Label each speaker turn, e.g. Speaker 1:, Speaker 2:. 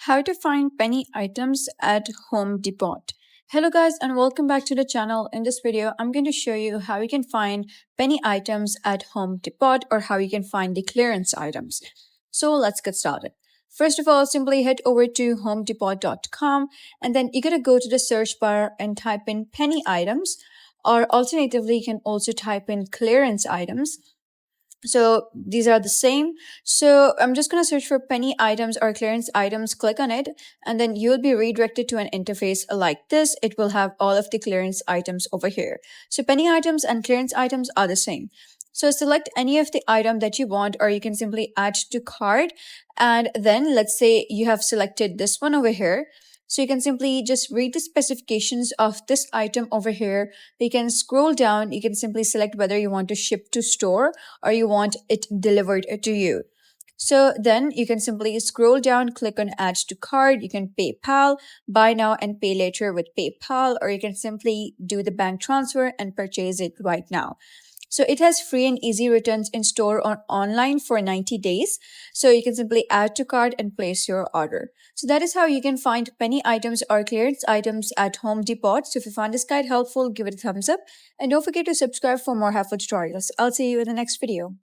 Speaker 1: How to find penny items at Home Depot. Hello guys and welcome back to the channel. In this video, I'm going to show you how you can find penny items at Home Depot or how you can find the clearance items. So let's get started. First of all, simply head over to homedepot.com and then you're going to go to the search bar and type in penny items, or alternatively, you can also type in clearance items. So these are the same. So I'm just going to search for penny items or clearance items, click on it, and then you'll be redirected to an interface like this. It will have all of the clearance items over here. So penny items and clearance items are the same. So select any of the item that you want, or you can simply add to cart. And then let's say you have selected this one over here. So you can simply just read the specifications of this item over here. You can scroll down. You can simply select whether you want to ship to store or you want it delivered to you. So then you can simply scroll down, click on add to cart. You can PayPal, buy now and pay later with PayPal, or you can simply do the bank transfer and purchase it right now. So it has free and easy returns in store or online for 90 days. So you can simply add to cart and place your order. So that is how you can find penny items or clearance items at Home Depot. So if you found this guide helpful, give it a thumbs up and don't forget to subscribe for more helpful tutorials. I'll see you in the next video.